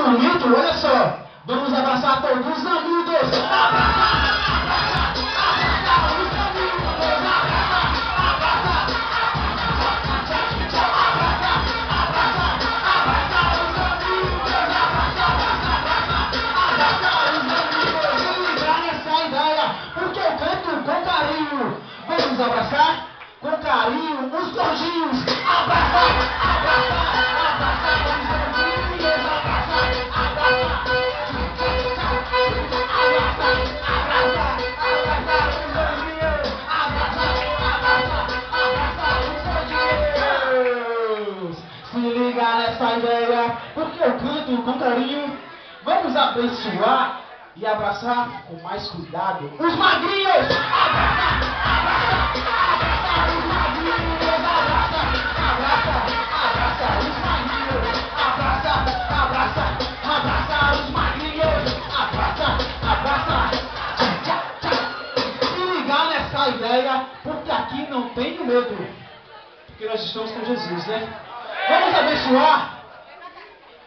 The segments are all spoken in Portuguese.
bonito, olha só. Vamos abraçar todos os amigos. Porque eu canto com carinho. Vamos abraçar com carinho os gordinhos. Abraçar, abraçar, abraçar os gordinhos. Abraçar, abraçar, abraçar, abraçar os gordinhos. Abraçar, abraçar, abraçar os gordinhos. Se liga nessa ideia, porque eu canto com carinho. Vamos abençoar e abraçar com mais cuidado os magrinhos! Abraça, abraça, abraça os magrinhos! Abraça, abraça, abraça os magrinhos! Abraça, abraça, abraça os magrinhos! Abraça, abraça! Tchá, tchá, tchá. Se ligar nessa ideia, porque aqui não tem medo, porque nós estamos com Jesus, né? Vamos abençoar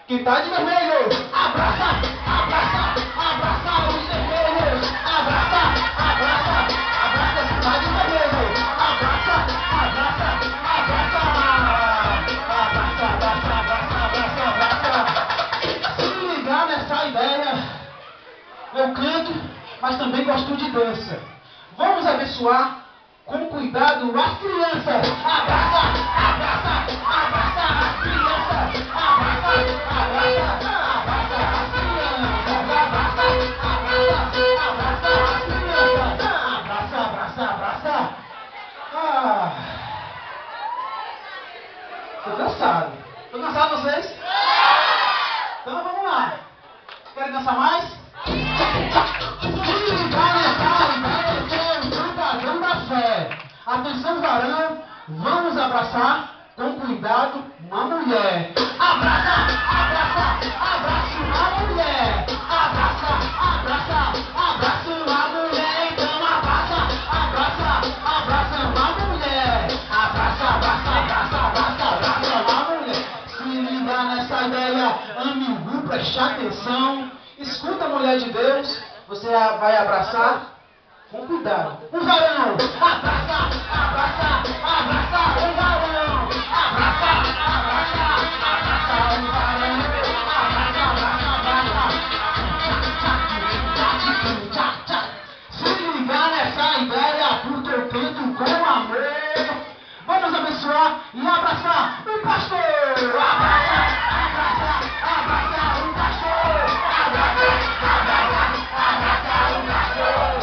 quem está de vermelho! Abraça, abraça! Abraçar os vermelhos, abraça, abraça, abraça a cidade vermelho, abraça, abraça, abraça, abraça, abraça, abraça, abraça, abraça. Se ligar nessa ideia, eu canto, mas também gosto de dança. Vamos abençoar com cuidado as crianças. Abraça, abraça, abraça as crianças, abraça, abraça, abraça as crianças, abraça, abraça, abraça as crianças, abraça, abraça, abraça. Tô cansado. Tô cansado vocês? Então vamos lá. Querem dançar mais? Se ligar nessa ideia que é o cidadão da fé. Atenção, varão, vamos abraçar com cuidado uma mulher. Abraça, abraça, abraça uma mulher. Abraça, abraça, abraça uma mulher. Então abraça, abraça, abraça uma mulher. Abraça, abraça, abraça, abraça, abraça uma mulher. Se ligar nessa ideia, amigo, preste atenção. Escuta a mulher de Deus, você vai abraçar com cuidado. O varão, abraça, abraça, abraça o varão. Abraça, abraça, abraça o varão. Abraça, abraça, abraça. Se ligar nessa ideia, porque eu canto com amor. Vamos abençoar e abraçar o pastor. Abraça, abraça, abraça o pastor. Abraça, abraça, abraça o pastor.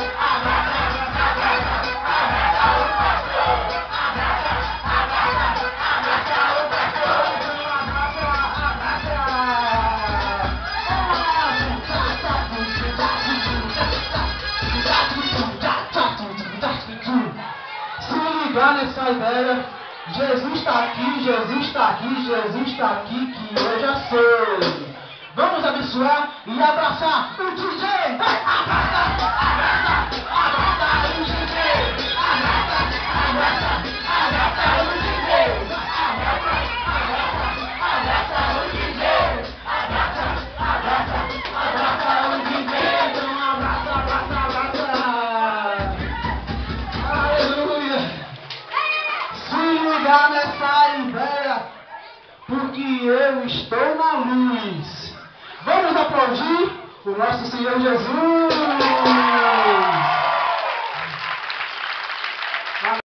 Nessa ideia, Jesus está aqui, Jesus está aqui, Jesus está aqui, que eu já sei. Vamos abençoar e abraçar o DJ. Abraça, abraça, abraça o DJ. Abraça, abraça, abraça o DJ. Abraça, abraça, abraça o DJ. Abraça, abraça, abraça o DJ. Então abraça, abraça, abraça. Aleluia. Ligar nessa ideia, porque eu estou na luz. Vamos aplaudir o nosso Senhor Jesus.